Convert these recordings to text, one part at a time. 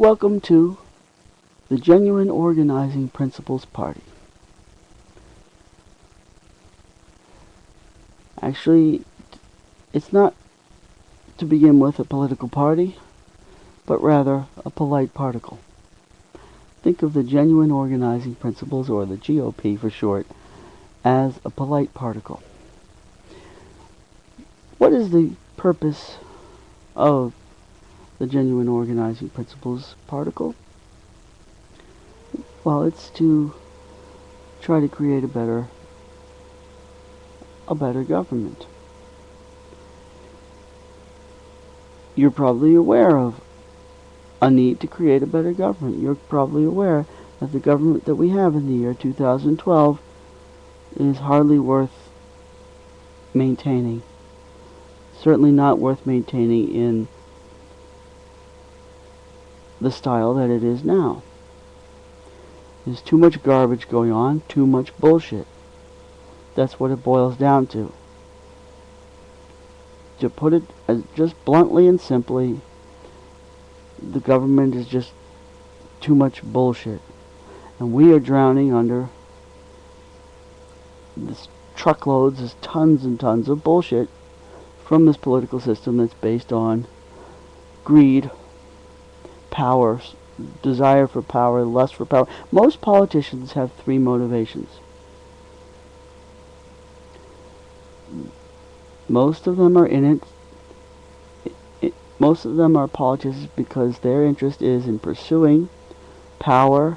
Welcome to the Genuine Organizing Principles Party. Actually, it's not to begin with a political party, but rather a polite particle. Think of the Genuine Organizing Principles, or the GOP for short, as a polite particle. What is the purpose of the Genuine Organizing Principles particle? Well, it's to try to create a better government. You're probably aware of a need to create a better government. You're probably aware that the government that we have in the year 2012 is hardly worth maintaining. Certainly not worth maintaining in the style that it is now. There's too much garbage going on, too much bullshit. That's what it boils down to. To put it just bluntly and simply, the government is just too much bullshit. And we are drowning under this truckloads, tons and tons of bullshit from this political system that's based on greed, power, desire for power, lust for power. Most politicians have three motivations. Most of them are in it. Most of them are politicians because their interest is in pursuing power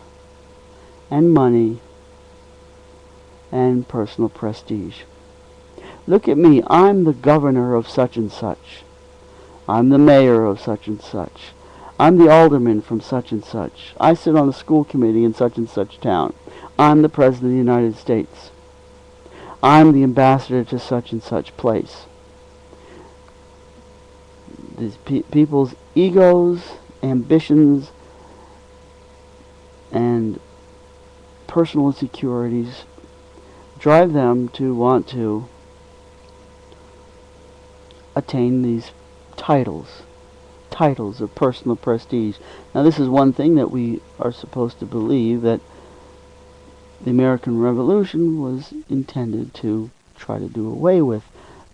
and money and personal prestige. Look at me. I'm the governor of such and such. I'm the mayor of such and such. I'm the alderman from such and such. I sit on the school committee in such and such town. I'm the president of the United States. I'm the ambassador to such and such place. These people's egos, ambitions, and personal insecurities drive them to want to attain these titles of personal prestige. Now, this is one thing that we are supposed to believe, that the American Revolution was intended to try to do away with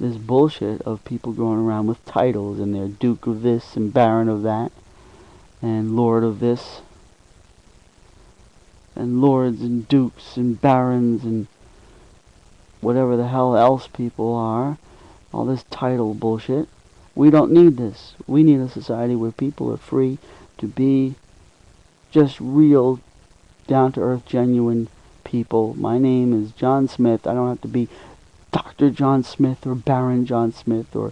this bullshit of people going around with titles, and they're Duke of this and Baron of that and Lord of this and Lords and Dukes and Barons and whatever the hell else people are. All this title bullshit. We don't need this. We need a society where people are free to be just real, down-to-earth, genuine people. My name is John Smith. I don't have to be Dr. John Smith or Baron John Smith or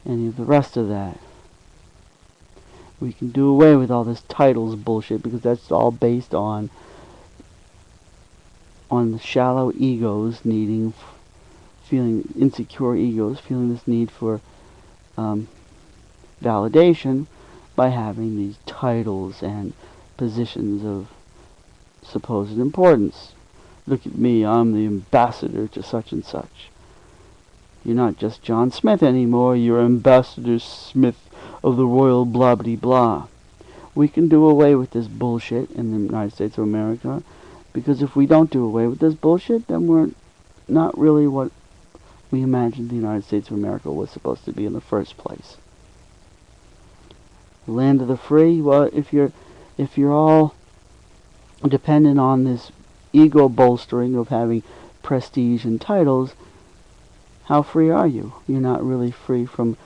any of the rest of that. We can do away with all this titles bullshit, because that's all based on the shallow egos feeling insecure egos, feeling this need for validation by having these titles and positions of supposed importance. Look at me, I'm the ambassador to such and such. You're not just John Smith anymore, you're Ambassador Smith of the Royal blah blah blah. We can do away with this bullshit in the United States of America, because if we don't do away with this bullshit, then we're not really what we imagined the United States of America was supposed to be in the first place. The land of the free. Well, if you're all dependent on this ego bolstering of having prestige and titles, how free are you? You're not really free from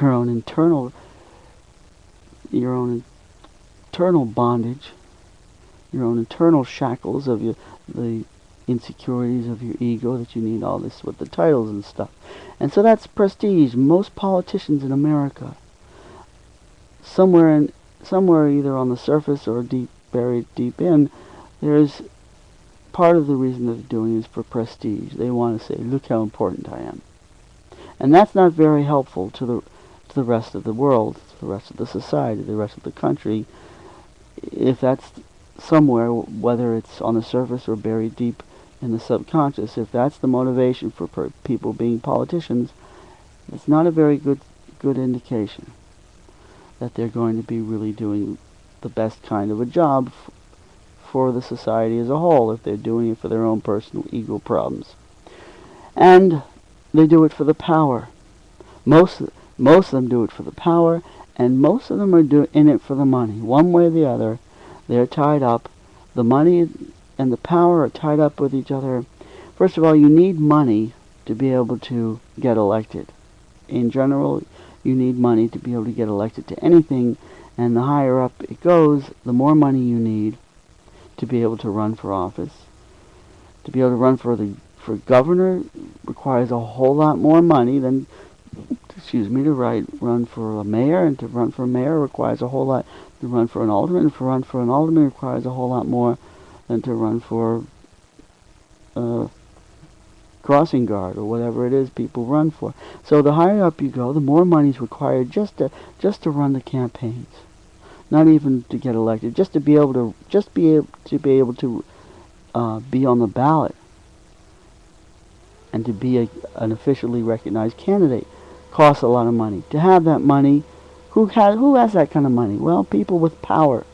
your own internal bondage, your own internal shackles of the insecurities of your ego, that you need all this with the titles and stuff. And so that's prestige. Most politicians in America, somewhere either on the surface or buried deep in, there's part of the reason that they're doing is for prestige. They want to say, look how important I am. And that's not very helpful to the rest of the world, to the rest of the society, the rest of the country, if that's somewhere, whether it's on the surface or buried deep in the subconscious. If that's the motivation for people being politicians, it's not a very good indication that they're going to be really doing the best kind of a job for the society as a whole if they're doing it for their own personal ego problems. And they do it for the power. Most of them do it for the power, and most of them are in it for the money. One way or the other, they're tied up. The money and the power are tied up with each other. First of all, you need money to be able to get elected. In general, you need money to be able to get elected to anything, and the higher up it goes, the more money you need to be able to run for office. To be able to run for governor requires a whole lot more money than, to run for a mayor, and to run for a mayor requires a whole lot. To run for an alderman, and to run for an alderman requires a whole lot more than to run for crossing guard or whatever it is people run for. So the higher up you go, the more money is required just to run the campaigns. Not even to get elected, just to be able to be on the ballot and to be an officially recognized candidate costs a lot of money. To have that money, who has that kind of money? Well, people with power.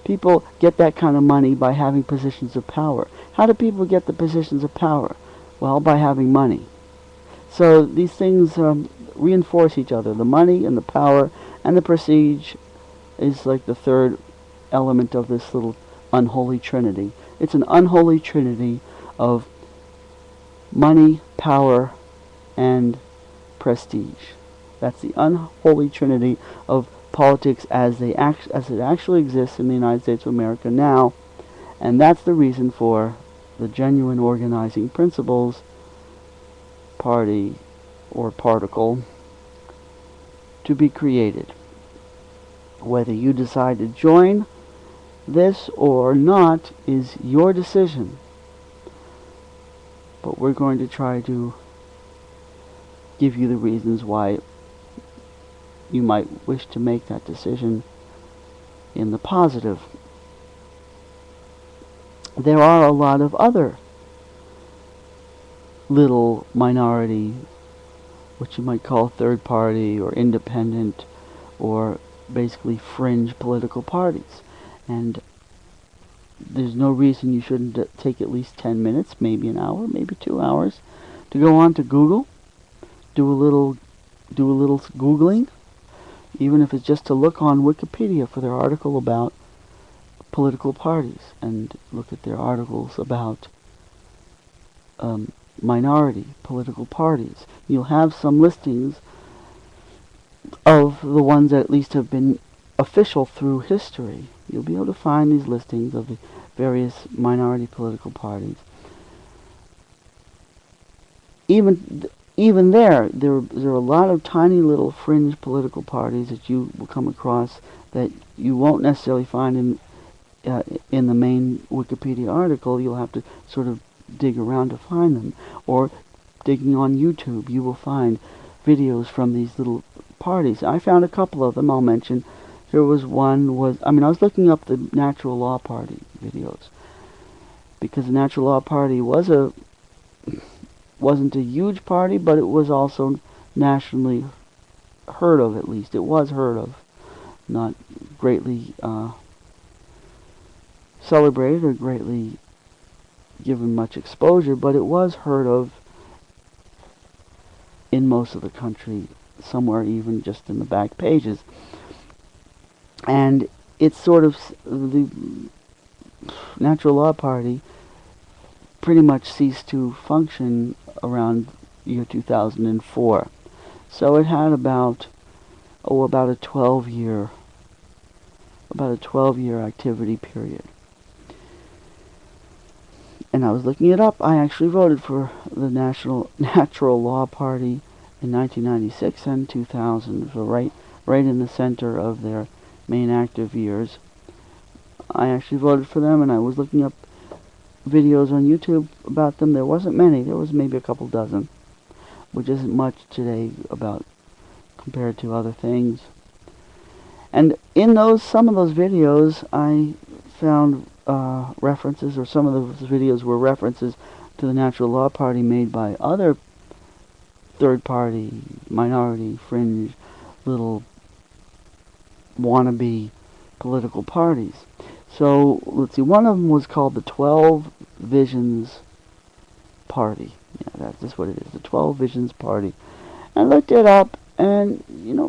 People get that kind of money by having positions of power. How do people get the positions of power? Well, by having money. So these things reinforce each other. The money and the power and the prestige is like the third element of this little unholy trinity. It's an unholy trinity of money, power, and prestige. That's the unholy trinity of politics as it actually exists in the United States of America now, and that's the reason for the genuine organizing principles party or particle to be created. Whether you decide to join this or not is your decision. But we're going to try to give you the reasons why you might wish to make that decision in the positive. There are a lot of other little minority, what you might call third party or independent or basically fringe political parties. And there's no reason you shouldn't take at least 10 minutes, maybe an hour, maybe 2 hours, to go on to Google, do a little Googling, even if it's just to look on Wikipedia for their article about political parties, and look at their articles about minority political parties. You'll have some listings of the ones that at least have been official through history. You'll be able to find these listings of the various minority political parties. Even there are a lot of tiny little fringe political parties that you will come across that you won't necessarily find in the main Wikipedia article. You'll have to sort of dig around to find them, or digging on YouTube, you will find videos from these little parties. I found a couple of them. I'll mention. There was one I was looking up the Natural Law Party videos, because the Natural Law Party wasn't a huge party, but it was also nationally heard of. At least it was heard of, not greatly celebrated or greatly given much exposure, but it was heard of in most of the country, somewhere even just in the back pages. And it's sort of, the Natural Law Party pretty much ceased to function around year 2004. So it had about a 12-year activity period. And I was looking it up. I actually voted for the Natural Law Party in 1996 and 2000, so right in the center of their main active years. I actually voted for them, and I was looking up videos on YouTube about them. There wasn't many. There was maybe a couple dozen, which isn't much today compared to other things. And in some of those videos, I found references, or some of those videos were references to the Natural Law Party made by other third party, minority, fringe, little wannabe political parties. So let's see, one of them was called the 12 Visions Party. Yeah, that's just what it is, the 12 Visions Party. I looked it up, and,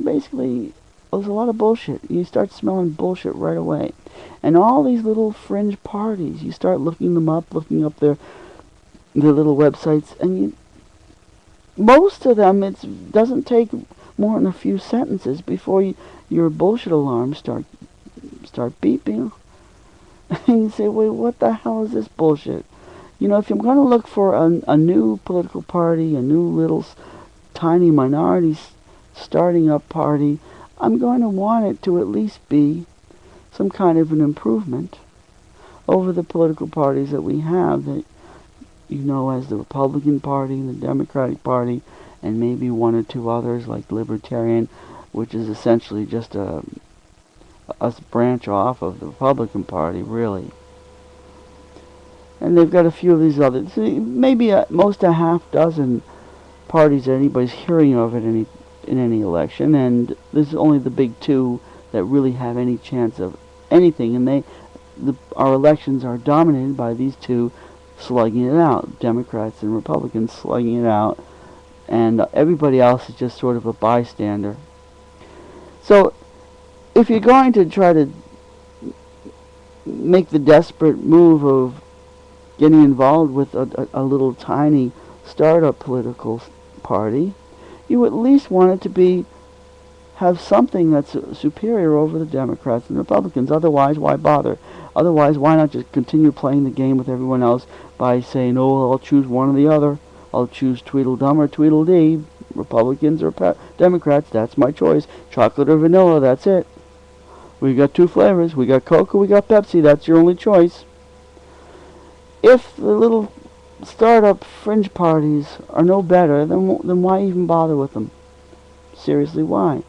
basically, it was a lot of bullshit. You start smelling bullshit right away. And all these little fringe parties, you start looking them up, looking up their little websites, and most of them, it doesn't take more than a few sentences before your bullshit alarms start beeping. And you say, wait, what the hell is this bullshit? If I'm going to look for a new political party, a new little tiny minority starting up party, I'm going to want it to at least be some kind of an improvement over the political parties that we have, that as the Republican Party, the Democratic Party, and maybe one or two others like Libertarian, which is essentially just a branch off of the Republican Party, really. And they've got a few of these others, maybe most a half dozen parties that anybody's hearing of in any election, and there's only the big two that really have any chance of anything, and our elections are dominated by these two slugging it out, Democrats and Republicans slugging it out, and everybody else is just sort of a bystander. So if you're going to try to make the desperate move of getting involved with a little tiny startup political party, you at least want it to have something that's superior over the Democrats and Republicans. Otherwise, why bother? Otherwise, why not just continue playing the game with everyone else by saying, oh, I'll choose one or the other. I'll choose Tweedledum or Tweedledee, Republicans or Democrats, that's my choice. Chocolate or vanilla, that's it. We got two flavors. We got Coke or we got Pepsi, that's your only choice. If the little startup fringe parties are no better, then why even bother with them? Seriously, why?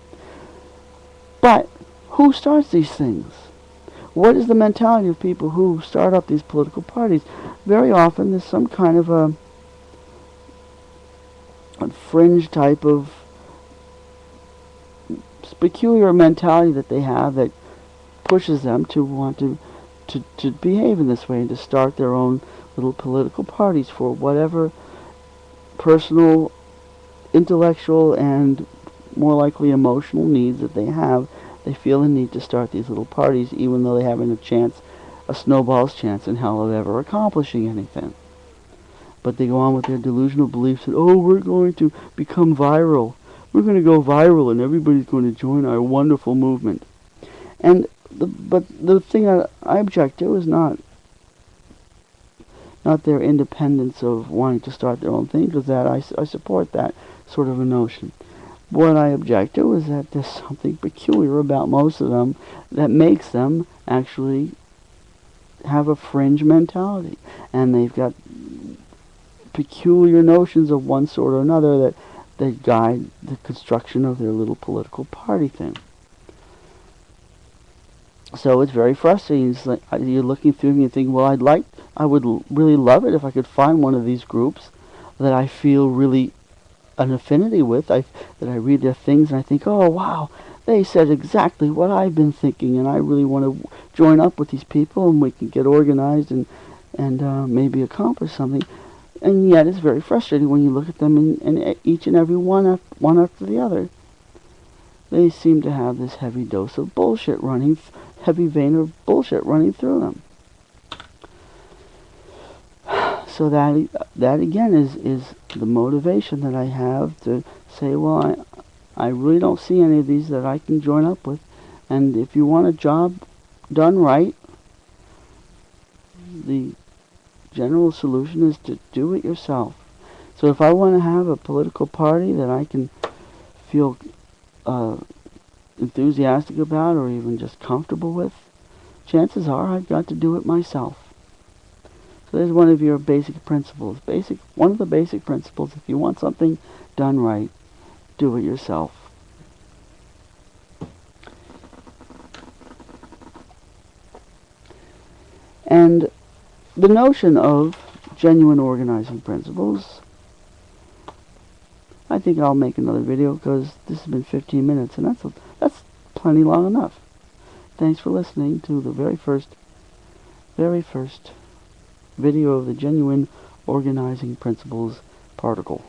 But who starts these things? What is the mentality of people who start up these political parties? Very often there's some kind of a fringe type of peculiar mentality that they have that pushes them to want to behave in this way and to start their own little political parties for whatever personal, intellectual, and more likely emotional needs that they have. They feel the need to start these little parties even though they haven't a snowball's chance in hell of ever accomplishing anything. But they go on with their delusional beliefs that, oh, we're going to become viral. We're going to go viral and everybody's going to join our wonderful movement. But the thing that I object to is not their independence of wanting to start their own thing, because that I support that sort of a notion. What I object to is that there's something peculiar about most of them that makes them actually have a fringe mentality, and they've got peculiar notions of one sort or another that guide the construction of their little political party thing. So it's very frustrating. It's like you're looking through and you think, well, I would really love it if I could find one of these groups that I feel really an affinity with, that I read their things and I think, oh wow, they said exactly what I've been thinking, and I really want to join up with these people and we can get organized and maybe accomplish something. And yet it's very frustrating when you look at them and each and every one after the other. They seem to have this heavy dose of bullshit heavy vein of bullshit running through them. So that again is the motivation that I have to say, well, I really don't see any of these that I can join up with. And if you want a job done right, the general solution is to do it yourself. So if I want to have a political party that I can feel enthusiastic about or even just comfortable with, chances are I've got to do it myself. So there's one of your basic principles. One of the basic principles, if you want something done right, do it yourself. And the notion of genuine organizing principles, I think I'll make another video because this has been 15 minutes and that's plenty long enough. Thanks for listening to the very first video of the Genuine Organizing Principles particle.